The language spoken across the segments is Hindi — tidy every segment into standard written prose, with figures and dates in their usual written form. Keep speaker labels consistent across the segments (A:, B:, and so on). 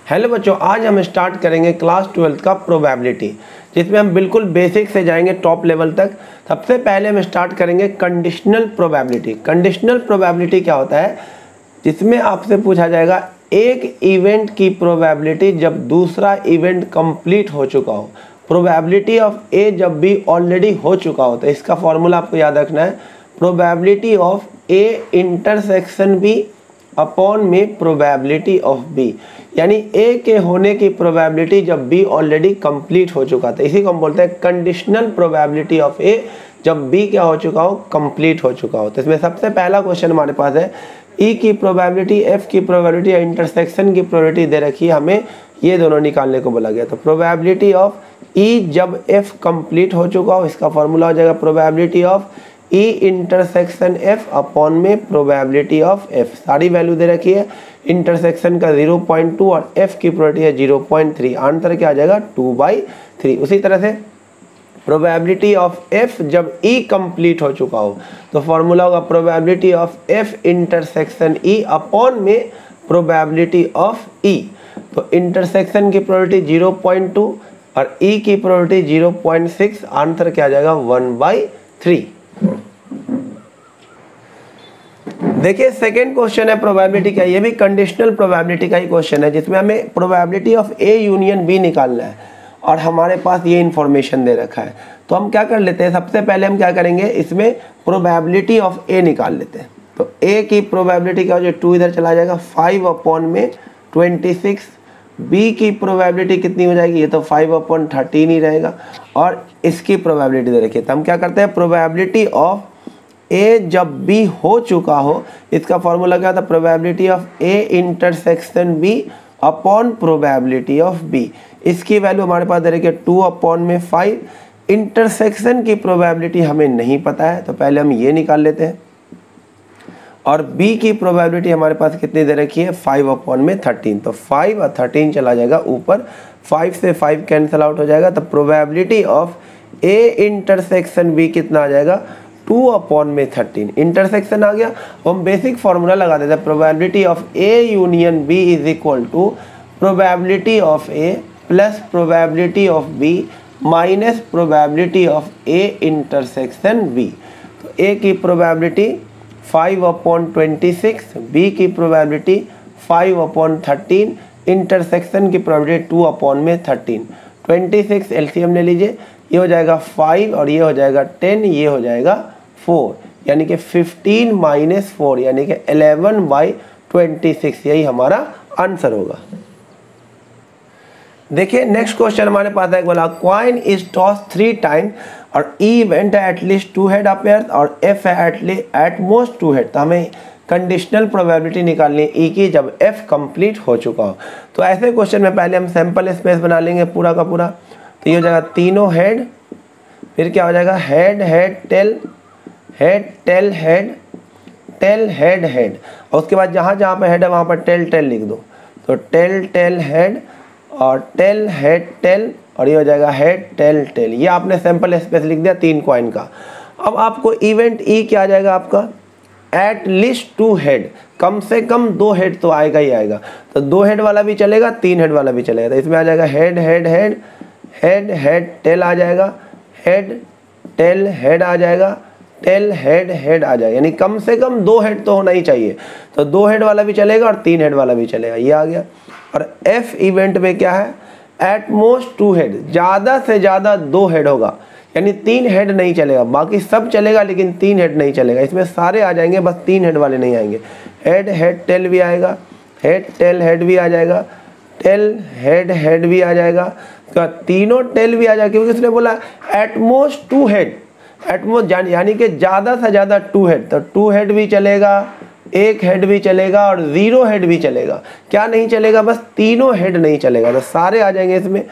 A: हेलो बच्चों, आज हम स्टार्ट करेंगे क्लास 12 का प्रोबेबिलिटी, जिसमें हम बिल्कुल बेसिक से जाएंगे टॉप लेवल तक। सबसे पहले हम स्टार्ट करेंगे कंडीशनल प्रोबेबिलिटी। कंडीशनल प्रोबेबिलिटी क्या होता है? जिसमें आपसे पूछा जाएगा एक इवेंट की प्रोबेबिलिटी जब दूसरा इवेंट कंप्लीट हो चुका हो। प्रोबेबिलिटी ऑफ ए जब बी ऑलरेडी हो चुका हो, तो इसका फॉर्मूला आपको याद रखना है, probability of A intersection B upon में प्रोबेबिलिटी ऑफ बी। यानी ए के होने की प्रोबेबिलिटी जब बी ऑलरेडी कंप्लीट हो चुका था, इसी को हम बोलते हैं कंडीशनल प्रोबेबिलिटी ऑफ ए जब बी क्या हो चुका हो, कंप्लीट हो चुका हो। तो इसमें सबसे पहला क्वेश्चन हमारे पास है ई की प्रोबेबिलिटी, एफ की प्रोबेबिलिटी या इंटरसेक्शन की प्रोबेबिलिटी दे रखी है, हमें ये दोनों निकालने को बोला गया। तो प्रोबेबिलिटी ऑफ ई जब एफ कंप्लीट हो चुका हो, इसका फॉर्मूला हो जाएगा probability of E intersection F upon में प्रोबेबिलिटी ऑफ एफ। सारी वैल्यू दे रखी है, इंटरसेक्शन का 0.2 और एफ की प्रोबेबिलिटी है 0.3। आंसर क्या आ जाएगा 2/3। उसी तरह से प्रोबेबिलिटी ऑफ एफ जब ई कंप्लीट हो चुका हो, तो फॉर्मूला होगा probability of F intersection E upon में प्रोबेबिलिटी ऑफ ई। तो इंटरसेक्शन की प्रोबेबिलिटी 0.2 और ई की प्रोबेबिलिटी 0.6। आंसर क्या आ जाएगा 1/3। देखिए सेकेंड क्वेश्चन है प्रोबेबिलिटी का, ये भी कंडीशनल प्रोबेबिलिटी का ही क्वेश्चन है, जिसमें हमें probability of A union B निकालना है और हमारे पास ये इन्फॉर्मेशन दे रखा है। तो हम क्या कर लेते हैं, सबसे पहले हम क्या करेंगे, इसमें प्रोबेबिलिटी ऑफ ए निकाल लेते हैं। तो ए की प्रोबेबिलिटी क्या हो जाएगा, 2 इधर चला जाएगा, 5 अपॉन में 26। बी की प्रोबेबिलिटी कितनी हो जाएगी, ये तो 5/13 ही रहेगा, और इसकी प्रोबेबिलिटी दे रखी है। तो हम क्या करते हैं, प्रोबेबिलिटी ऑफ ए जब बी हो चुका हो, इसका फॉर्मूला क्या था, probability of A intersection B upon probability of B. इसकी वैल्यू हमारे पास दे रखी है 2 अपॉन में 5। इंटरसेक्शन की प्रोबेबिलिटी हमें नहीं पता है, तो पहले हम ये निकाल लेते हैं। और बी की प्रोबेबिलिटी हमारे पास कितनी दे रखी है, 5 अपॉन में 13। तो 5 और 13 चला जाएगा ऊपर, 5 से 5 कैंसिल आउट हो जाएगा। तो probability of A intersection B कितना आ जाएगा, 2 अपॉन में 13। इंटरसेक्शन आ गया, हम बेसिक फॉर्मूला लगा देते हैं, probability of A union B is equal to probability of A plus probability of B minus probability of A intersection B. तो ए की प्रोबेबिलिटी 5/26, बी की प्रोबेबिलिटी 5/13, इंटरसेक्शन की प्रोबेबिलिटी 2 अपॉन में 13। 26 एलसीएम ले लीजिए, ये हो जाएगा 5 और ये हो जाएगा 10, ये हो जाएगा 4, यानी कि 15 - 4 यानी कि 11/26। यही हमारा आंसर होगा। देखिए नेक्स्ट क्वेश्चन हमारे पास है, बोला कॉइन इज टॉस 3 टाइम और ई इवेंट है एटलीस्ट 2 हेड अपेयर और एफ है एट मोस्ट 2 हेड। तो हमें कंडीशनल प्रोबेबिलिटी निकालनी है ई की जब एफ कंप्लीट हो चुका हो। तो ऐसे क्वेश्चन में पहले हम सैंपल स्पेस बना लेंगे पूरा का पूरा। तो ये हो जाएगा तीनों हेड, फिर क्या हो जाएगा head head tail head tail head tail head head, और उसके बाद जहाँ जहाँ पे हेड है वहाँ पर टेल टेल लिख दो। तो टेल टेल हेड और टेल हेड टेल, और ये हो जाएगा हेड टेल टेल। ये आपने सैंपल स्पेस लिख दिया 3 कॉइन का। अब आपको इवेंट ई क्या आ जाएगा आपका, एट लीस्ट 2 हेड, कम से कम 2 हेड तो आएगा ही आएगा। तो 2 हेड वाला भी चलेगा, 3 हेड वाला भी चलेगा। तो इसमें आ जाएगा head head head head head tail आ जाएगा, हेड टेल हेड आ जाएगा, टेल हेड हेड आ जाएगा, यानी कम से कम 2 हेड तो होना ही चाहिए। तो 2 हेड वाला भी चलेगा और 3 हेड वाला भी चलेगा, ये आ गया। और एफ इवेंट में क्या है, एट मोस्ट 2 हेड, ज़्यादा से ज़्यादा 2 हेड होगा, यानी 3 हेड नहीं चलेगा, बाकी सब चलेगा लेकिन 3 हेड नहीं चलेगा। इसमें सारे आ जाएंगे, बस 3 हेड वाले नहीं आएंगे। हेड हेड टेल भी आएगा, हेड टेल हेड भी आ जाएगा, टेल हेड हेड भी आ जाएगा, तो तीनों टेल भी आ जाएगा, क्योंकि उसने बोला at most 2 head, at most यानी कि ज़्यादा से ज़्यादा 2 हेड। तो 2 हेड भी चलेगा, 1 हेड भी चलेगा और 0 हेड भी चलेगा। क्या नहीं चलेगा, बस तीनों हेड नहीं चलेगा। तो सारे आ जाएंगे इसमें,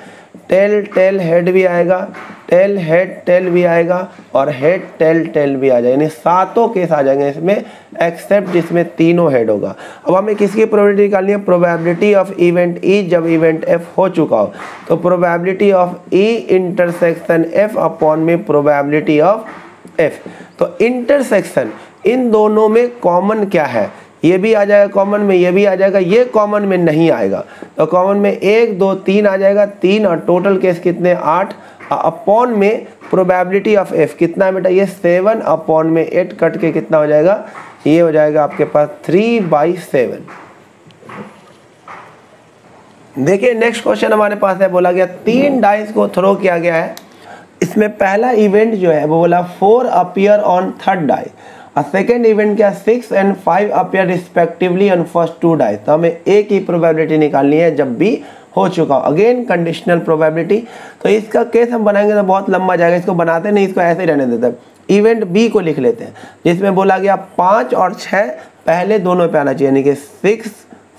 A: टेल टेल हेड भी आएगा, टेल हेड टेल भी आएगा और हेड टेल टेल भी आ जाएगा, यानी 7 केस आ जाएंगे इसमें, एक्सेप्ट जिसमें तीनों हेड होगा। अब हमें किसकी प्रोबेबिलिटी निकालनी है, प्रोबेबिलिटी ऑफ इवेंट ई जब इवेंट एफ हो चुका हो। तो probability of E intersection F upon में प्रोबेबिलिटी ऑफ एफ। तो इंटरसेक्शन इन दोनों में कॉमन क्या है, ये भी आ जाएगा कॉमन में, ये भी आ जाएगा, ये कॉमन में नहीं आएगा। तो कॉमन में 1 2 3 आ जाएगा, 3, और टोटल केस कितने 8। अपॉन में प्रोबेबिलिटी ऑफ एफ कितना है बेटा, ये 7 अपॉन में 8 कट के कितना हो जाएगा, ये हो जाएगा आपके पास 3/7। देखिए नेक्स्ट क्वेश्चन हमारे पास है, बोला गया 3 डाइस को थ्रो किया गया है। इसमें पहला इवेंट जो है वो बोला 4 अपीयर ऑन थर्ड डाई, और सेकेंड इवेंट क्या 6 and 5 appear respectively on first 2 dice. तो हमें ए की प्रोबेबिलिटी निकालनी है जब बी हो चुका हो, अगेन कंडीशनल प्रोबेबिलिटी। तो इसका केस हम बनाएंगे तो बहुत लंबा जाएगा, इसको बनाते नहीं, इसको ऐसे ही रहने देते हैं। इवेंट बी को लिख लेते हैं, जिसमें बोला गया 5 और 6 पहले दोनों पे आना चाहिए, यानी कि 6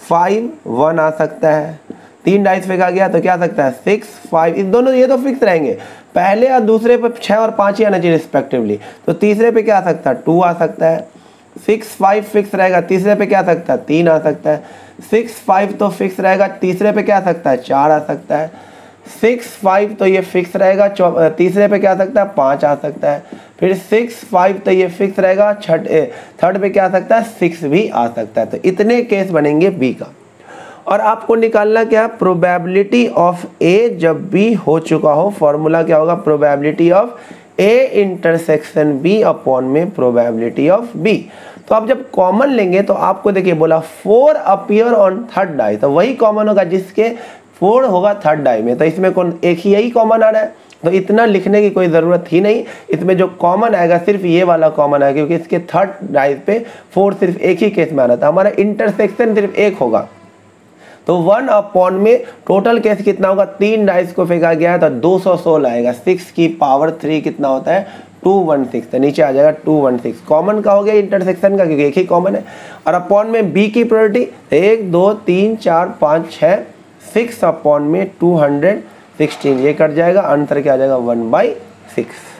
A: 5 1 आ सकता है। 3 डाइस फेंका गया तो क्या आ सकता है 6 5, इस दोनों ये तो फिक्स रहेंगे, पहले और दूसरे पे 6 और 5 ही आना चाहिए रिस्पेक्टिवली। तो तीसरे पे क्या आ सकता है 2 आ सकता है, 6 5 फिक्स रहेगा, तीसरे पे क्या आ सकता है 3 आ सकता है, 6 5 तो फिक्स रहेगा, तीसरे पे क्या आ सकता है 4 आ सकता है, 6 5 तो ये फिक्स रहेगा, तीसरे पे क्या आ सकता है 5 आ सकता है, फिर 6 5 तो ये फिक्स रहेगा, थर्ड पे क्या आ सकता है 6 भी आ सकता है। तो इतने केस बनेंगे बी का। और आपको निकालना क्या, प्रोबेबिलिटी ऑफ ए जब बी हो चुका हो। फॉर्मूला क्या होगा, probability of A intersection B upon में प्रोबेबिलिटी ऑफ बी। तो आप जब कॉमन लेंगे तो आपको देखिए बोला 4 अपीयर ऑन थर्ड डाई, तो वही कॉमन होगा जिसके 4 होगा थर्ड डाई में। तो इसमें कौन एक ही यही कॉमन आ रहा है, तो इतना लिखने की कोई ज़रूरत ही नहीं। इसमें जो कॉमन आएगा सिर्फ ये वाला कॉमन आएगा, क्योंकि इसके थर्ड डाई पे 4 सिर्फ एक ही केस में आ रहा था, हमारा इंटरसेक्शन सिर्फ एक होगा। तो 1 अपॉन में टोटल केस कितना होगा, 3 डाइस को फेंका गया है तो 216 आएगा। 6 की पावर 3 कितना होता है 216, तो नीचे आ जाएगा 216। कॉमन का हो गया इंटरसेक्शन का, क्योंकि एक ही कॉमन है। और अपॉन में बी की प्रोबेबिलिटी 1 2 3 4 5 6, 6 अपॉन में 216, ये कट जाएगा, आंसर क्या आ जाएगा 1/6।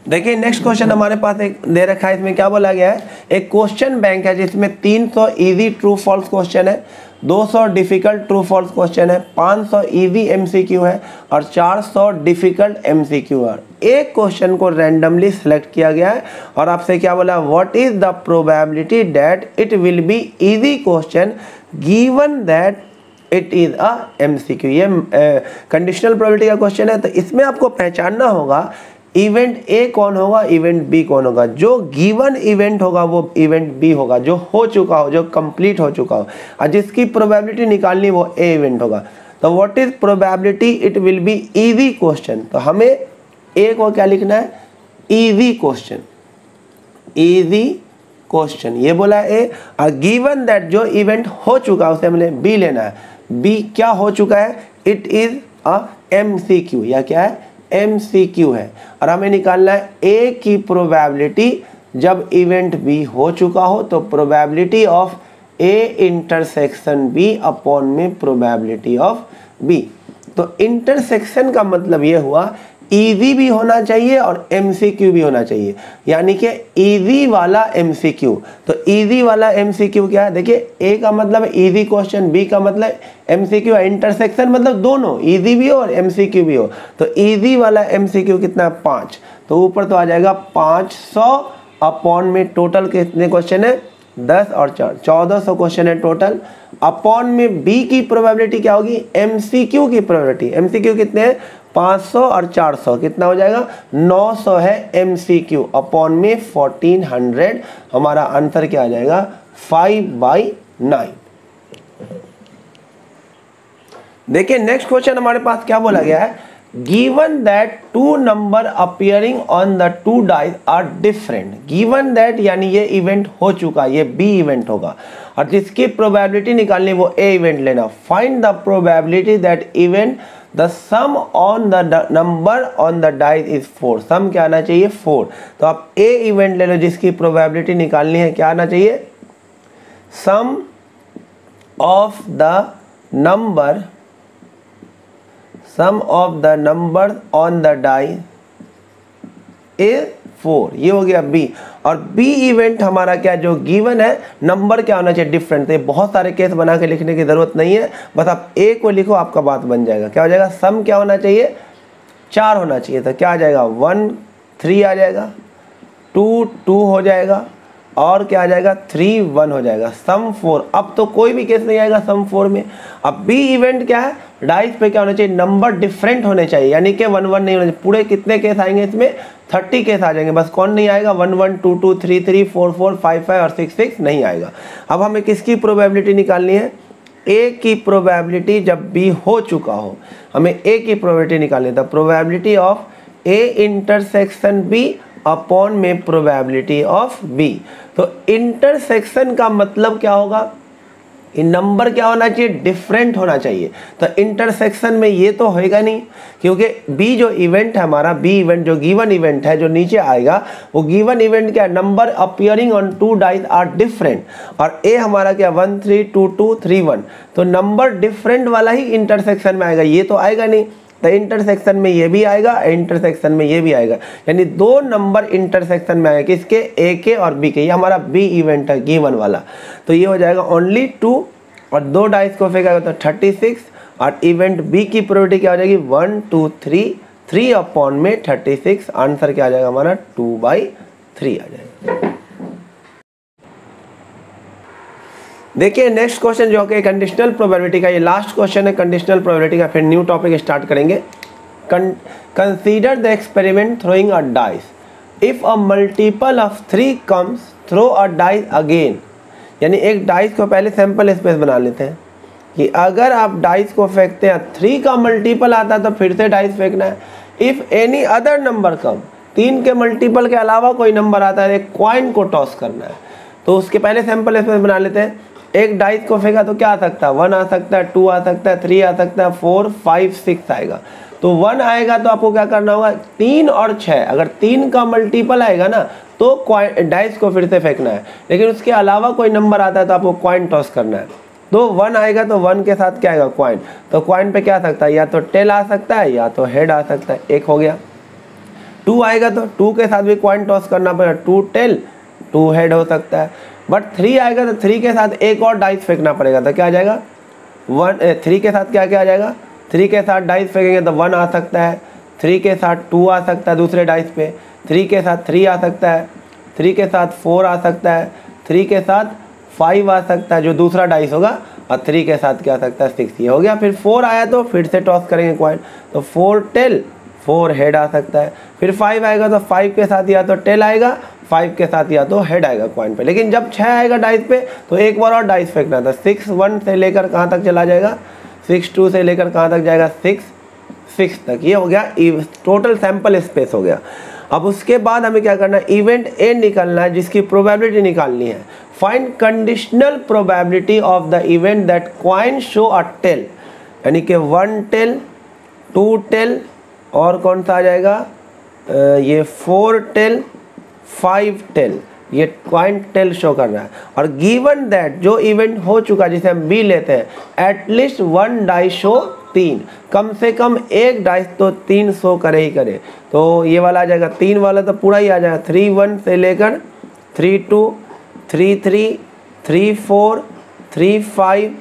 A: देखिए नेक्स्ट क्वेश्चन हमारे पास एक दे रखा है, इसमें क्या बोला गया है, एक क्वेश्चन बैंक है जिसमें 300 इजी ट्रू फॉल्स क्वेश्चन है, 200 डिफिकल्ट ट्रू फॉल्स क्वेश्चन है, 500 इजी एमसीक्यू है और 400 डिफिकल्ट एमसीक्यू है। एक क्वेश्चन को रैंडमली सिलेक्ट किया गया है और आपसे क्या बोला, what is the probability that it will be easy question given that it is a MCQ. ये कंडीशनल प्रोबेबिलिटी का क्वेश्चन है। तो इसमें आपको पहचानना होगा इवेंट ए कौन होगा, इवेंट बी कौन होगा। जो गिवन इवेंट होगा वो इवेंट बी होगा, जो हो चुका हो, जो कंप्लीट हो चुका हो, और जिसकी प्रोबेबिलिटी निकालनी वो ए इवेंट होगा। तो what is probability it will be easy question, तो हमें ए को क्या लिखना है, इजी क्वेश्चन, इजी क्वेश्चन ये बोला ए। और गिवन दैट जो इवेंट हो चुका है उसे हमें बी लेना है। बी क्या हो चुका है, इट इज अ एमसीक्यू, या क्या है एमसीक्यू है। और हमें निकालना है ए की प्रोबेबिलिटी जब इवेंट बी हो चुका हो, तो probability of A intersection B upon में प्रोबेबिलिटी ऑफ बी। तो इंटरसेक्शन का मतलब ये हुआ इजी भी होना चाहिए और एमसीक्यू भी होना चाहिए, यानी कि इजी वाला एमसीक्यू। तो इजी वाला एमसीक्यू क्या है, देखिए ए का मतलब इजी क्वेश्चन, बी का मतलब एमसीक्यू, इंटरसेक्शन मतलब दोनों इजी भी हो और एमसीक्यू भी हो। तो इजी वाला एमसीक्यू कितना 5, तो ऊपर तो आ जाएगा 500 अपॉन में टोटल कितने क्वेश्चन है 10 और 4 1400 क्वेश्चन है टोटल। अपॉन में बी की प्रोबेबिलिटी क्या होगी, एमसीक्यू की प्रोबेबिलिटी। एमसीक्यू कितने हैं 500 और 400 कितना हो जाएगा 900 है एमसीक्यू, अपॉन में 1400। हमारा आंसर क्या आ जाएगा 5/9। देखिए नेक्स्ट क्वेश्चन हमारे पास क्या बोला गया है, given that 2 number appearing on the 2 dice are different. Given that यानी ये इवेंट हो चुका, ये बी इवेंट होगा, और जिसकी प्रोबेबिलिटी निकालनी वो ए इवेंट लेना। Find the probability that event the sum on the number on the dice is 4। Sum क्या आना चाहिए 4। तो आप ए इवेंट ले लो जिसकी प्रोबेबिलिटी निकालनी है, क्या आना चाहिए sum of the number, sum of the number on the dice is 4। ये हो गया बी। और बी इवेंट हमारा क्या जो गिवन है, नंबर क्या होना चाहिए डिफरेंट। तो ये बहुत सारे केस बना के लिखने की जरूरत नहीं है, बस आप ए को लिखो आपका बात बन जाएगा। क्या हो जाएगा, सम क्या होना चाहिए 4 होना चाहिए, तो क्या आ जाएगा 1 3 आ जाएगा, 2 2 हो जाएगा, और क्या आ जाएगा 3 1 हो जाएगा, सम 4। अब तो कोई भी केस नहीं आएगा सम 4 में। अब बी इवेंट क्या है, डाइस पे क्या होना चाहिए, नंबर डिफरेंट होने चाहिए, यानी कि 1 1 नहीं होना चाहिए। पूरे कितने केस आएंगे इसमें, 30 केस आ जाएंगे, बस कौन नहीं आएगा 1 1 2 2 3 3 4 4 5 5 और 6 6 नहीं आएगा। अब हमें किसकी प्रोबेबिलिटी निकालनी है, ए की प्रोबेबिलिटी जब बी हो चुका हो, हमें ए की प्रोबेबिलिटी निकालनी है। The probability of A intersection B upon में प्रोबेबिलिटी ऑफ बी। तो इंटरसेक्शन का मतलब क्या होगा, नंबर क्या होना चाहिए, डिफरेंट होना चाहिए। तो इंटरसेक्शन में ये तो होएगा नहीं, क्योंकि बी जो इवेंट है हमारा, बी इवेंट जो गिवन इवेंट है जो नीचे आएगा, वो गिवन इवेंट क्या, number appearing on 2 dice are different, और ए हमारा क्या 1 3 2 2 3 1, तो नंबर डिफरेंट वाला ही इंटरसेक्शन में आएगा, ये तो आएगा नहीं। तो इंटरसेक्शन में ये भी आएगा, इंटरसेक्शन में ये भी आएगा, यानी 2 नंबर इंटरसेक्शन में आएगा, किसके, ए के और बी के। ये हमारा बी इवेंट है गिवन वाला, तो ये हो जाएगा ओनली 2 और 2 डाइस को फेंका तो 36, और इवेंट बी की प्रोबेबिलिटी क्या हो जाएगी 1 2 3 3 अपॉन में 36। आंसर क्या आ जाएगा हमारा 2/3 आ जाएगा। देखिए नेक्स्ट क्वेश्चन जो कि कंडीशनल प्रोबेबिलिटी का, ये लास्ट क्वेश्चन है कंडीशनल प्रोबेबिलिटी का, फिर न्यू टॉपिक स्टार्ट करेंगे। Consider the experiment throwing a dice, if a multiple of 3 comes throw a dice again, यानी एक डाइस को पहले सैंपल स्पेस बना लेते हैं कि अगर आप डाइस को फेंकते हैं 3 का मल्टीपल आता है तो फिर से डाइस फेंकना है। इफ एनी अदर नंबर कम, 3 के मल्टीपल के अलावा कोई नंबर आता है, एक कॉइन को टॉस करना है, तो उसके पहले सैंपल स्पेस बना लेते हैं। एक डाइस को फेंका तो क्या आ सकता है, 1 आ सकता है, 2 आ सकता है, 3 आ सकता है, 4 5 6 आएगा। तो 1 आएगा तो आपको क्या करना होगा, 3 और 6, अगर 3 का मल्टीपल आएगा ना तो डाइस को फिर से फेंकना है, लेकिन उसके अलावा कोई नंबर आता है तो आपको कॉइन टॉस करना है। तो 1 आएगा तो 1 के साथ क्या आएगा, कॉइन, तो कॉइन पे क्या आ सकता है, या तो टेल आ सकता है या तो हेड आ सकता है, एक हो गया। 2 आएगा तो 2 के साथ भी कॉइन टॉस करना पड़ेगा, 2 टेल 2 हेड हो सकता है। बट 3 आएगा तो 3 के साथ एक और डाइस फेंकना पड़ेगा, तो क्या आ जाएगा 3 के साथ क्या क्या आ जाएगा, 3 के साथ डाइस फेंकेंगे तो 1 आ सकता है, 3 के साथ 2 आ सकता है दूसरे डाइस पे, 3 के साथ 3 आ सकता है, 3 के साथ 4 आ सकता है, 3 के साथ 5 आ सकता है जो दूसरा डाइस होगा, और 3 के साथ क्या आ सकता है 6, ये हो गया। फिर 4 आया तो फिर से टॉस करेंगे कॉइन, तो 4 टेल 4 हेड आ सकता है। फिर 5 आएगा तो 5 के साथ या तो टेल आएगा, 5 के साथ या तो हेड आएगा कॉइन पे। लेकिन जब 6 आएगा डाइस पे तो एक बार और डाइस फेंकना था, 6 1 से लेकर कहाँ तक चला जाएगा, 6 2 से लेकर कहाँ तक जाएगा 6 6 तक, ये हो गया टोटल सैंपल स्पेस हो गया। अब उसके बाद हमें क्या करना है, इवेंट ए निकालना है जिसकी प्रोबेबिलिटी निकालनी है। Find conditional probability of the event that coin show a tail, यानी कि 1 टेल 2 टेल और कौन सा आ जाएगा, ये 4 टेल 5 टेल, ये कॉइन टेल शो कर रहा है। और गिवन दैट जो इवेंट हो चुका जिसे हम बी लेते हैं, एटलीस्ट 1 डाइस शो 3, कम से कम एक डाइस तो 3 शो करे ही करे, तो ये वाला आ जाएगा 3 वाला तो पूरा ही आ जाएगा, 3 1 से लेकर 3 2 3 3 3 4 3 5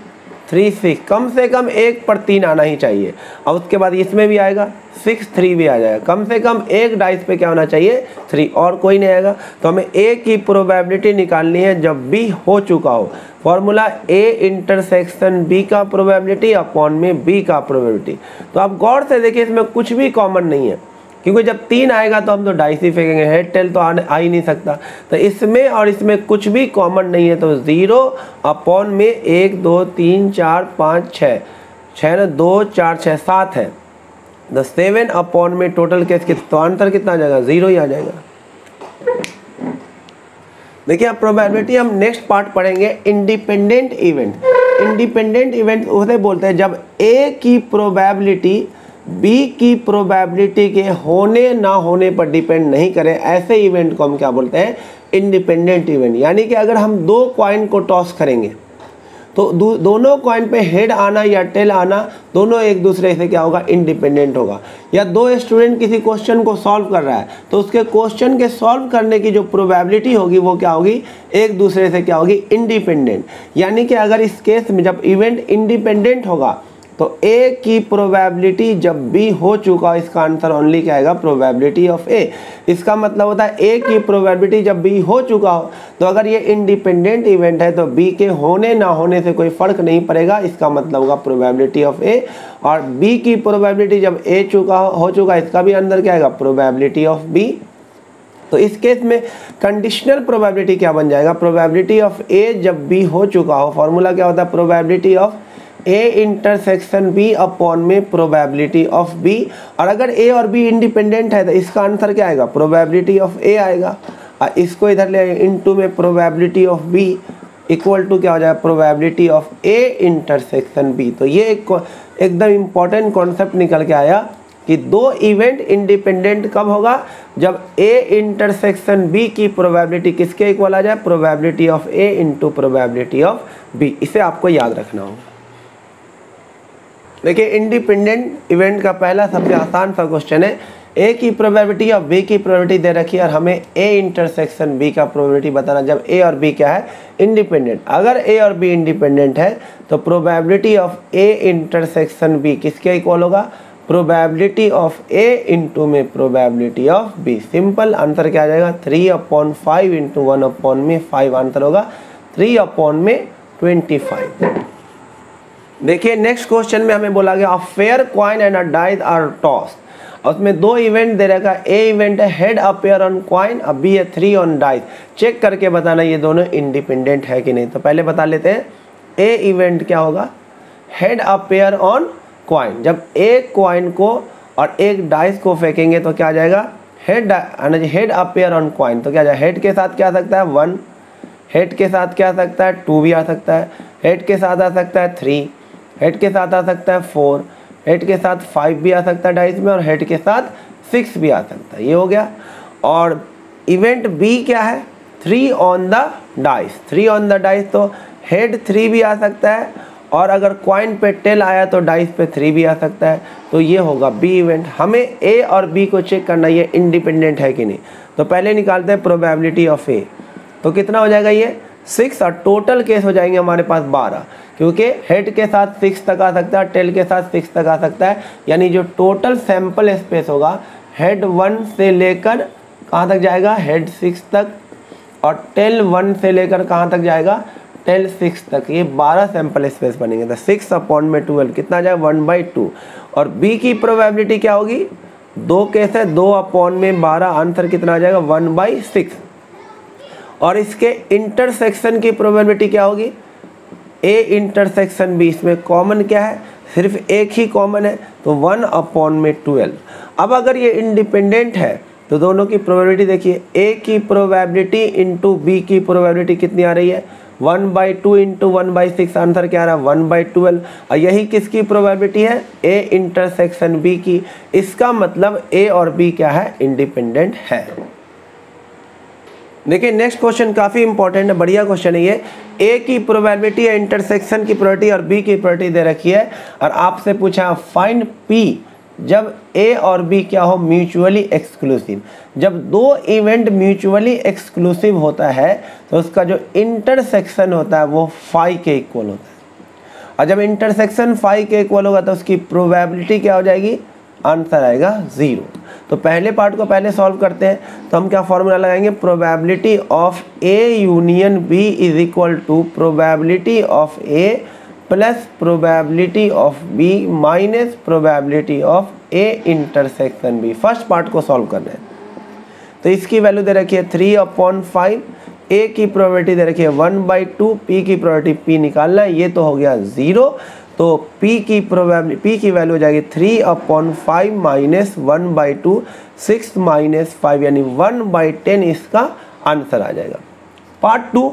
A: 3 6, कम से कम एक पर 3 आना ही चाहिए। और उसके बाद इसमें भी आएगा 6 3 भी आ जाएगा, कम से कम एक डाइस पे क्या होना चाहिए 3, और कोई नहीं आएगा। तो हमें ए की प्रोबेबिलिटी निकालनी है जब बी हो चुका हो। फॉर्मूला ए इंटरसेक्शन बी का प्रोबेबिलिटी अपॉन में बी का प्रोबेबिलिटी। तो आप गौर से देखिए इसमें कुछ भी कॉमन नहीं है, क्योंकि जब 3 आएगा तो हम तो डाइस ही फेंकेंगे, हेड टेल तो आ ही नहीं सकता। तो इसमें और इसमें कुछ भी कॉमन नहीं है, तो 0 अपॉन में 1 2 3 4 5 6 6 ना 2 4 6 7 है, तो 7 अपॉन में टोटल केस कितना, तो आंसर कितना आ जाएगा 0 ही आ जाएगा। देखिए अब प्रोबेबिलिटी हम नेक्स्ट पार्ट पढ़ेंगे, इंडिपेंडेंट इवेंट। इंडिपेंडेंट इवेंट उसे बोलते हैं जब ए की प्रोबेबिलिटी बी की प्रोबेबिलिटी के होने ना होने पर डिपेंड नहीं करे, ऐसे इवेंट को हम क्या बोलते हैं, इंडिपेंडेंट इवेंट। यानी कि अगर हम 2 कॉइन को टॉस करेंगे तो दोनों कॉइन पे हेड आना या टेल आना दोनों एक दूसरे से क्या होगा, इंडिपेंडेंट होगा। या 2 स्टूडेंट किसी क्वेश्चन को सॉल्व कर रहा है तो उसके क्वेश्चन के सॉल्व करने की जो प्रोबेबिलिटी होगी वो क्या होगी, एक दूसरे से क्या होगी, इंडिपेंडेंट। यानी कि अगर इस केस में जब इवेंट इंडिपेंडेंट होगा तो ए की प्रोबेबिलिटी जब बी हो चुका, इसका आंसर ओनली क्या आएगा, प्रोबेबिलिटी ऑफ ए। इसका मतलब होता है ए की प्रोबेबिलिटी जब बी हो चुका हो, तो अगर ये इंडिपेंडेंट इवेंट है तो बी के होने ना होने से कोई फर्क नहीं पड़ेगा, इसका मतलब होगा प्रोबेबिलिटी ऑफ ए। और बी की प्रोबेबिलिटी जब ए हो चुका, इसका भी अंदर क्या आएगा, प्रोबेबिलिटी ऑफ बी। तो इस केस में कंडीशनल प्रोबेबिलिटी क्या बन जाएगा, प्रोबेबिलिटी ऑफ ए जब बी हो चुका हो, फॉर्मूला क्या होता है, probability of A intersection B upon में प्रोबेबिलिटी ऑफ बी। और अगर ए और बी इंडिपेंडेंट है तो इसका आंसर क्या आएगा, प्रोबेबिलिटी ऑफ ए आएगा। और इसको इधर ले इनटू में probability of B equal to क्या हो जाएगा, probability of A intersection B. तो ये एकदम इम्पॉर्टेंट कॉन्सेप्ट निकल के आया कि दो इवेंट इंडिपेंडेंट कब होगा, जब ए इंटरसेक्शन बी की प्रोबेबिलिटी किसके इक्वल आ जाए, probability of A into probability of B. इसे आपको याद रखना होगा। देखिए इंडिपेंडेंट इवेंट का पहला सबसे आसान सा क्वेश्चन है, ए की प्रोबेबिलिटी और बी की प्रोबेबिलिटी दे रखी है और हमें ए इंटरसेक्शन बी का प्रोबेबिलिटी बताना, जब ए और बी क्या है, इंडिपेंडेंट। अगर ए और बी इंडिपेंडेंट है तो probability of A intersection B किसके इक्वल होगा, प्रोबेबिलिटी ऑफ ए इंटू में probability of B. Simple answer क्या आ जाएगा, 3/5 इंटू 1/5 आंसर होगा 3/25। देखिए नेक्स्ट क्वेश्चन में हमें बोला गया a fair coin and a dice are toss. उसमें दो इवेंट दे रखा है, ए इवेंट है हेड अपेयर ऑन कॉइन, अब बी है 3 ऑन डाइस। चेक करके बताना ये दोनों इंडिपेंडेंट है कि नहीं। तो पहले बता लेते हैं, ए इवेंट क्या होगा, हेड अपेयर ऑन कॉइन। जब एक कॉइन को और एक डाइस को फेंकेंगे तो क्या आ जाएगा, हेड अपेयर ऑन कॉइन। तो क्या आ जाएगा, हेड के साथ क्या आ सकता है 1, हेड के साथ क्या आ सकता है 2 भी आ सकता है, हेड के साथ आ सकता है 3, हेड के साथ आ सकता है 4, हेड के साथ 5 भी आ सकता है डाइस में, और हेड के साथ 6 भी आ सकता है। ये हो गया। और इवेंट बी क्या है, 3 on the dice. 3 on the dice तो हेड 3 भी आ सकता है, और अगर कॉइन पे टेल आया तो डाइस पे 3 भी आ सकता है। तो ये होगा बी इवेंट। हमें ए और बी को चेक करना ये इंडिपेंडेंट है कि नहीं। तो पहले निकालते हैं प्रोबेबिलिटी ऑफ ए। तो कितना हो जाएगा ये 6, और टोटल केस हो जाएंगे हमारे पास 12, क्योंकि हेड के साथ 6 तक आ सकता है, टेल के साथ 6 तक आ सकता है। यानी जो टोटल सैंपल स्पेस होगा हेड 1 से लेकर कहाँ तक जाएगा, हेड 6 तक, और टेल 1 से लेकर कहाँ तक जाएगा, टेल 6 तक। ये 12 सैंपल स्पेस बनेंगे। तो 6/12 कितना जाएगा 1/2। और बी की प्रोबेबिलिटी क्या होगी, 2 केस है, 2/12 आंसर कितना आ जाएगा 1/6। और इसके इंटरसेक्शन की प्रोबेबिलिटी क्या होगी, ए इंटरसेक्शन बी। इसमें कॉमन क्या है, सिर्फ एक ही कॉमन है, तो 1/12। अब अगर ये इंडिपेंडेंट है तो दोनों की प्रोबेबिलिटी देखिए, ए की प्रोबेबिलिटी इंटू बी की प्रोबेबिलिटी कितनी आ रही है, 1/2 इंटू 1/6 आंसर क्या आ रहा है 1/12। और यही किसकी प्रोबेबिलिटी है, ए इंटरसेक्शन बी की। इसका मतलब ए और बी क्या है, इंडिपेंडेंट है। देखिए नेक्स्ट क्वेश्चन काफ़ी इंपॉर्टेंट है, बढ़िया क्वेश्चन है ये। ए की प्रोबेबिलिटी है इंटरसेक्शन की प्रोबेबिलिटी और बी की प्रोबेबिलिटी दे रखी है, और आपसे पूछा फाइंड पी जब ए और बी क्या हो, म्यूचुअली एक्सक्लूसिव। जब दो इवेंट म्यूचुअली एक्सक्लूसिव होता है तो उसका जो इंटरसेक्शन होता है वो फाई के इक्वल होता है। और जब इंटरसेक्शन फाई के इक्वल होगा तो उसकी प्रोबेबिलिटी क्या हो जाएगी, आंसर आएगा 0। तो पहले पार्ट को पहले सॉल्व करते हैं। तो हम क्या फॉर्मूला लगाएंगे, probability of A union B is equal to probability of A plus probability of B minus probability of A intersection B. First part को सॉल्व करना है। तो इसकी वैल्यू दे रखी है 3/5, ए की प्रोबेबिलिटी दे रखी है 1/2, पी की प्रोबेबिलिटी पी निकालना है, ये तो हो गया 0। तो P की प्रोबेबिलिटी, P की वैल्यू हो जाएगी 3/5 माइनस 1/2, 6 माइनस 5 यानी 1/10 इसका आंसर आ जाएगा। पार्ट 2,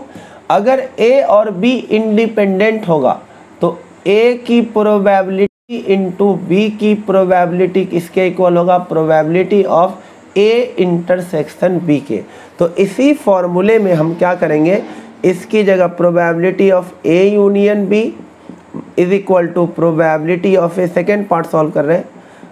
A: अगर A और B इंडिपेंडेंट होगा तो A की प्रोबेबिलिटी इंटू B की प्रोबेबिलिटी किसके इक्वल होगा, probability of A intersection B के। तो इसी फॉर्मूले में हम क्या करेंगे, इसकी जगह probability of A union B is equal to probability of A, second part solve कर रहे हैं,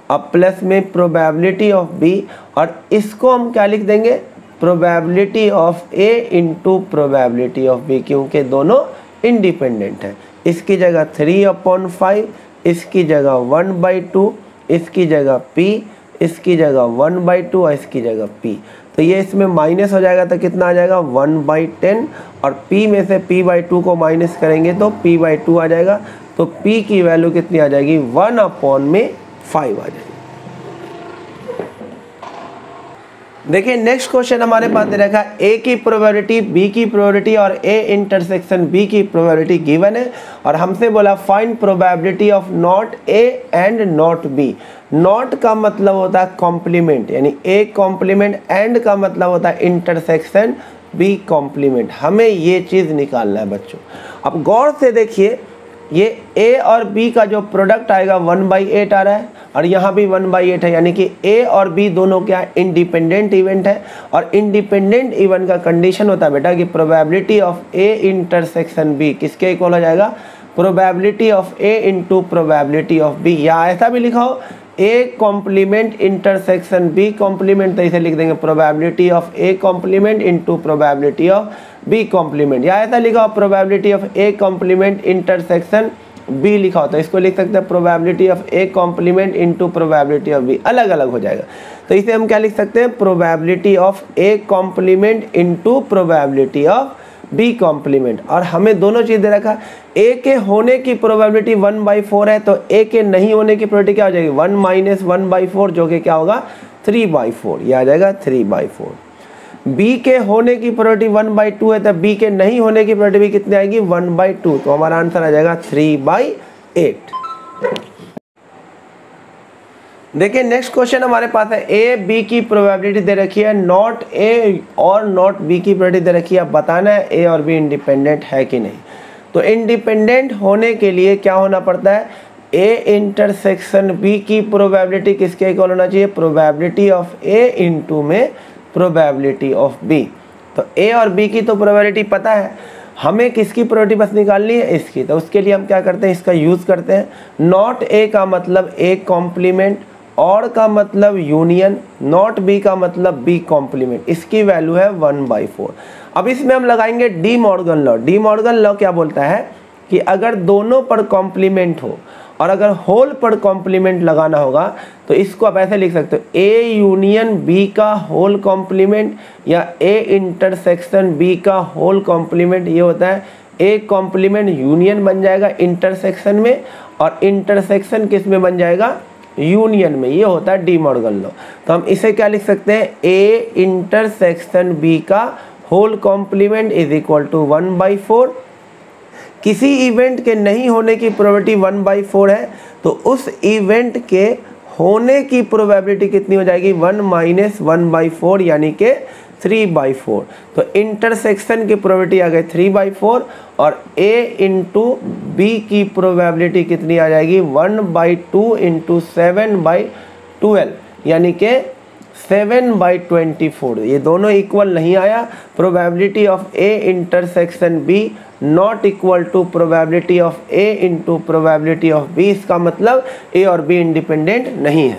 A: अब प्लस में प्रोबेबिलिटी ऑफ बी, और इसको हम क्या लिख देंगे, probability of A into probability of B, क्योंकि दोनों इंडिपेंडेंट है। इसकी जगह 3/5, इसकी जगह 1/2, इसकी जगह p, इसकी जगह 1/2 और इसकी जगह p। तो ये इसमें माइनस हो जाएगा तो कितना आ जाएगा 1/10 और p में से p/2 को माइनस करेंगे तो p/2 आ जाएगा। तो p की वैल्यू कितनी आ जाएगी 1/5 आ जाएगी। देखिए नेक्स्ट क्वेश्चन हमारे पास दे रखा है a की प्रोबेबिलिटी, b की प्रोबेबिलिटी और a इंटरसेक्शन b की प्रोबेबिलिटी गिवन है और हमसे बोला find probability of not a and not b। Not का मतलब होता है कॉम्प्लीमेंट, यानी a कॉम्प्लीमेंट, एंड का मतलब होता है इंटरसेक्शन b कॉम्प्लीमेंट। हमें ये चीज़ निकालना है बच्चों। अब गौर से देखिए, ये a और b का जो प्रोडक्ट आएगा 1/8 आ रहा है और यहाँ भी 1/8 है, यानी कि a और b दोनों क्या इंडिपेंडेंट इवेंट है। और इंडिपेंडेंट इवेंट का कंडीशन होता है बेटा कि probability of a intersection b किसके इक्वल हो जाएगा, probability of a into probability of b। या ऐसा भी लिखा हो a complement intersection b complement, तो इसे लिख देंगे probability of a complement into probability of b complement. या ऐसा लिखा हो probability of a complement intersection b लिखा हो तो इसको लिख सकते हैं probability of a complement into probability of b, अलग अलग हो जाएगा। तो इसे हम क्या लिख सकते हैं, probability of a complement into probability of b complement. और हमें दोनों चीज़ दे रखा, a के होने की प्रोबेबिलिटी 1/4 है तो a के नहीं होने की प्रोबेबिलिटी क्या हो जाएगी 1 माइनस 1/4 जो कि क्या होगा 3/4, यह आ जाएगा 3/4। b के होने की प्रोबेबिलिटी 1/2 है तो b के नहीं होने की प्रोबेबिलिटी भी कितनी आएगी 1/2, तो हमारा आंसर आ जाएगा 3/8। देखिए नेक्स्ट क्वेश्चन हमारे पास है a b की प्रोबेबिलिटी दे रखी है, नॉट a और नॉट b की प्रोबेबिलिटी दे रखी है। अब बताना है a और b इंडिपेंडेंट है कि नहीं। तो इंडिपेंडेंट होने के लिए क्या होना पड़ता है, a इंटरसेक्शन b की प्रोबेबिलिटी किसके इक्वल होना चाहिए, प्रोबेबिलिटी ऑफ a इंटू में प्रोबेबिलिटी ऑफ b। तो a और b की तो प्रोबेबिलिटी पता है, हमें किसकी प्रोबेबिलिटी बस निकालनी है, इसकी। तो उसके लिए हम क्या करते हैं, इसका यूज़ करते हैं। नॉट a का मतलब a कॉम्प्लीमेंट, और का मतलब यूनियन, नॉट b का मतलब b कॉम्प्लीमेंट। इसकी वैल्यू है 1/4। अब इसमें हम लगाएंगे De Morgan law. De Morgan law क्या बोलता है कि अगर दोनों पर कॉम्प्लीमेंट हो और अगर होल पर कॉम्प्लीमेंट लगाना होगा तो इसको आप ऐसे लिख सकते हो, a यूनियन b का होल कॉम्प्लीमेंट या a इंटरसेक्शन b का होल कॉम्प्लीमेंट। ये होता है a कॉम्प्लीमेंट यूनियन बन जाएगा इंटरसेक्शन में और इंटरसेक्शन किस में बन जाएगा, यूनियन में। ये होता है डी मॉर्गन लॉ। तो हम इसे क्या लिख सकते हैं, a इंटरसेक्शन b का whole complement is equal to 1/4। किसी इवेंट के नहीं होने की प्रोबेबिलिटी 1/4 है तो उस इवेंट के होने की प्रोबेबिलिटी कितनी हो जाएगी 1 माइनस 1/4 यानी कि 3/4। तो इंटरसेक्शन की प्रोबेबिलिटी आ गई 3/4 और a इंटू b की प्रोबेबिलिटी कितनी आ जाएगी 1/2 इंटू 7/12 यानी कि 7/24। ये दोनों इक्वल नहीं आया। Probability of a intersection b not equal to probability of a into probability of b। इसका मतलब a और b इंडिपेंडेंट नहीं है।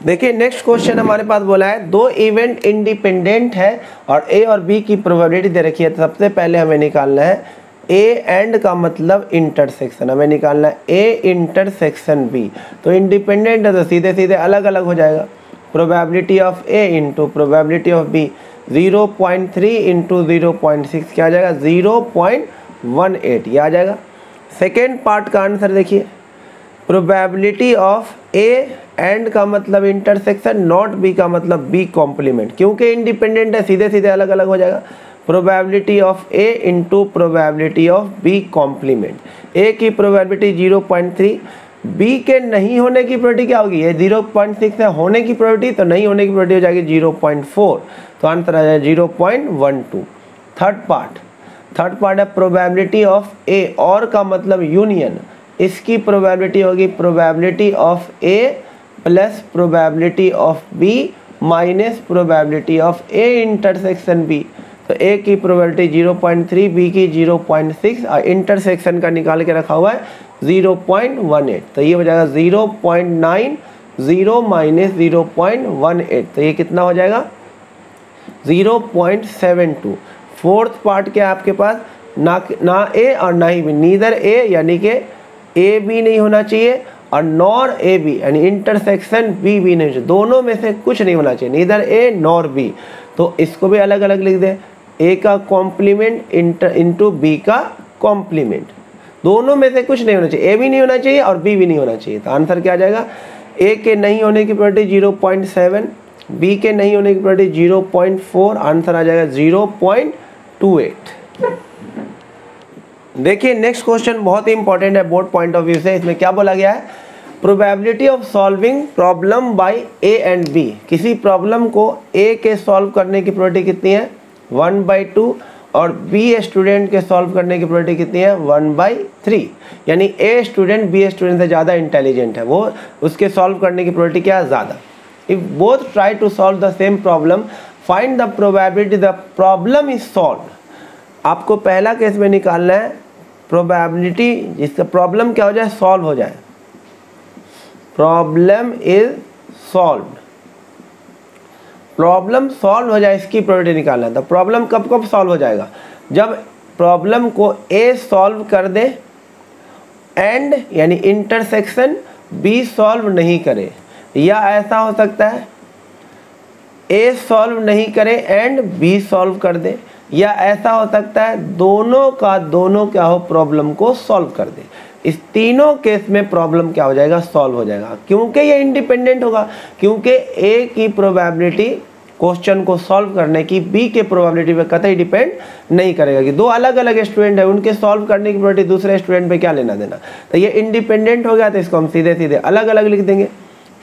A: देखिए नेक्स्ट क्वेश्चन हमारे पास बोला है दो इवेंट इंडिपेंडेंट है और a और b की प्रोबेबिलिटी दे रखी है। तो सबसे पहले हमें निकालना है a एंड का मतलब इंटरसेक्शन, हमें निकालना है a इंटरसेक्शन b। तो इंडिपेंडेंट है तो सीधे सीधे अलग अलग हो जाएगा। Probability of a into probability of b 0.3 into 0.6 क्या आ जाएगा 0.18, ये आ जाएगा। सेकेंड पार्ट का आंसर देखिए, प्रोबेबिलिटी ऑफ a एंड का मतलब इंटरसेक्शन, नॉट b का मतलब b कॉम्प्लीमेंट। क्योंकि इंडिपेंडेंट है सीधे सीधे अलग अलग हो जाएगा। Probability of a into probability of b complement. a की प्रोबेबिलिटी 0.3, b के नहीं होने की प्रोबेबिलिटी क्या होगी, ये 0.6 है, होने की प्रोबेबिलिटी तो नहीं होने की प्रोबेबिलिटी हो जाएगी 0.4, तो आंसर आ जाएगा 0.12। थर्ड पार्ट है प्रोबेबिलिटी ऑफ a और का मतलब यूनियन, इसकी प्रोबेबिलिटी होगी probability of a plus probability of b minus probability of a intersection b। तो a की प्रोबेबिलिटी 0.3, b की 0.6 और इंटरसेक्शन का निकाल के रखा हुआ है 0.18। तो ये हो जाएगा 0.90 माइनस 0.18, तो ये कितना हो जाएगा 0.72। फोर्थ पार्ट क्या है आपके पास, ना a और ना ही b, नीदर a यानी कि ए बी नहीं होना चाहिए और नॉर ए बी यानी इंटरसेक्शन बी बी नहीं चाहिए, दोनों में से कुछ नहीं होना चाहिए, नीदर ए नॉर बी। तो इसको भी अलग अलग लिख दें, ए का कॉम्प्लीमेंट इंटू बी का कॉम्प्लीमेंट, दोनों में से कुछ नहीं होना चाहिए, ए भी नहीं होना चाहिए और बी भी नहीं होना चाहिए। तो आंसर क्या आ जाएगा, ए के नहीं होने की प्रोबेबिलिटी 0.7, बी के नहीं होने की प्रोबेबिलिटी 0.4, आंसर आ जाएगा 0.28। देखिए नेक्स्ट क्वेश्चन बहुत ही इंपॉर्टेंट है बोर्ड पॉइंट ऑफ व्यू से। इसमें क्या बोला गया है, probability of solving problem by A and B. किसी प्रॉब्लम को ए के सॉल्व करने की प्रोबेबिलिटी कितनी है 1/2 और बी स्टूडेंट के सॉल्व करने की प्रोबेबिलिटी कितनी है 1/3। यानी ए स्टूडेंट बी स्टूडेंट से ज़्यादा इंटेलिजेंट है, वो उसके सॉल्व करने की प्रोबेबिलिटी क्या है ज़्यादा। If both try to solve the same problem find the probability the problem is solve. आपको पहला केस में निकालना है प्रोबेबिलिटी जिसका प्रॉब्लम क्या हो जाए सॉल्व हो जाए, problem is solve, problem solve हो जाए इसकी प्रोबेबिलिटी निकालना है। तो प्रॉब्लम कब कब सॉल्व हो जाएगा, जब प्रॉब्लम को ए सॉल्व कर दे एंड यानी इंटरसेक्शन बी सॉल्व नहीं करे, या ऐसा हो सकता है ए सॉल्व नहीं करे एंड बी सॉल्व कर दे, या ऐसा हो सकता है दोनों का दोनों क्या हो प्रॉब्लम को सॉल्व कर दे। इस तीनों केस में प्रॉब्लम क्या हो जाएगा सॉल्व हो जाएगा, क्योंकि ये इंडिपेंडेंट होगा, क्योंकि ए की प्रोबेबिलिटी क्वेश्चन को सॉल्व करने की बी के प्रोबेबिलिटी पे कतई डिपेंड नहीं करेगा कि दो अलग अलग स्टूडेंट है उनके सॉल्व करने की प्रोबेबिलिटी दूसरे स्टूडेंट पे क्या लेना देना। तो ये इंडिपेंडेंट हो गया, तो इसको हम सीधे सीधे अलग अलग लिख देंगे।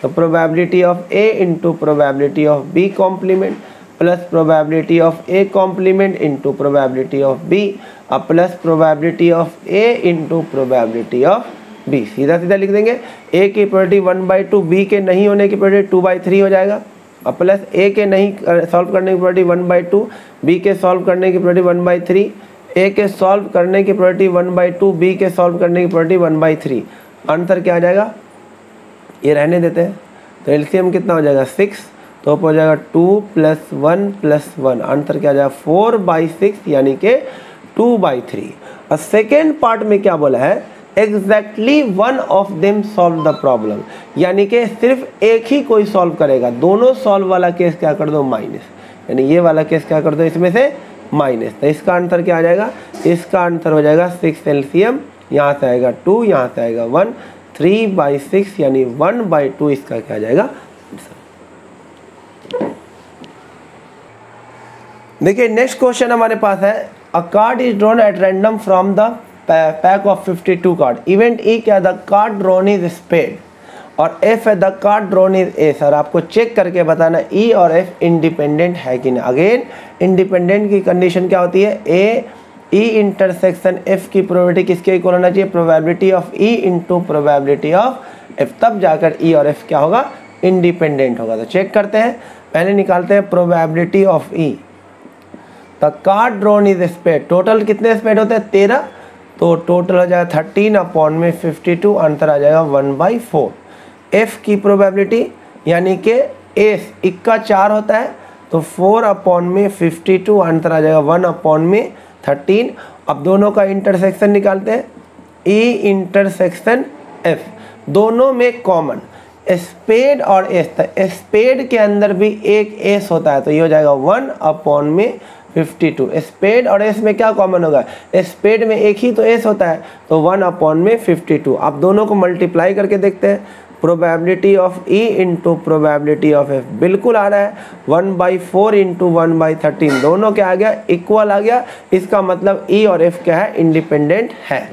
A: तो probability of A into probability of B complement plus probability of A complement into probability of B और plus probability of A into probability of B, सीधा सीधा लिख देंगे। ए की प्रोबेबिलिटी 1/2, बी के नहीं होने की प्रोबेबिलिटी 2/3 हो जाएगा और प्लस ए के नहीं सॉल्व करने की प्रोबेबिलिटी 1/2, बी के सॉल्व करने की प्रोबेबिलिटी 1/3, ए के सॉल्व करने की प्रोबेबिलिटी 1/2, बी के सॉल्व करने की प्रोबेबिलिटी 1/3। आंसर क्या आ जाएगा, ये रहने देते हैं, तो एलसीएम कितना हो जाएगा 6, तो हो जाएगा 2 + 1 + 1, आंसर क्या आ जाएगा 4/6 यानी कि 2/3। और सेकेंड पार्ट में क्या बोला है, exactly one of them solve the problem, यानी कि सिर्फ एक ही कोई सॉल्व करेगा, दोनों सॉल्व वाला केस क्या कर दो माइनस, यानी ये वाला केस क्या कर दो इसमें से माइनस। तो इसका आंसर क्या आ जाएगा, इसका आंसर हो जाएगा 6 एलसीएम, यहाँ से आएगा 2, यहाँ से आएगा 1, 3/6 यानी 1/2 इसका क्या आ जाएगा। देखिए नेक्स्ट क्वेश्चन हमारे पास है, a card is drawn at random from the pack of 52 card, event E क्या, the card drawn is spade और एफ है the card drawn is A. Sir आपको चेक करके बताना ई और एफ इंडिपेंडेंट है कि नहीं। अगेन इंडिपेंडेंट की कंडीशन क्या होती है, ए ई इंटरसेक्शन एफ की प्रोबेबिलिटी किसके इक्वल होना चाहिए, probability of E into probability of F, तब जाकर ई और एफ क्या होगा इंडिपेंडेंट होगा। तो चेक करते हैं, पहले निकालते हैं probability of E. The card drawn is spade, total कितने स्पेड होते हैं 13, तो टोटल हो जाएगा 13/52, आंसर आ जाएगा 1/4। एफ की प्रोबेबिलिटी यानी कि एस इक्का 4 होता है, तो 4/52, आंसर आ जाएगा 1/13। अब दोनों का इंटरसेक्शन निकालते हैं, ई इंटरसेक्शन एफ, दोनों में कॉमन स्पेड और एस था, स्पेड के अंदर भी एक एस होता है, तो ये हो जाएगा 1/52। स्पेड और एस में क्या कॉमन होगा, स्पेड में एक ही तो एस होता है, तो 1/52। आप दोनों को मल्टीप्लाई करके देखते हैं, probability of E into probability of F बिल्कुल आ रहा है, 1/4 इंटू 1/13 दोनों क्या आ गया इक्वल आ गया। इसका मतलब ई और एफ क्या है इंडिपेंडेंट है।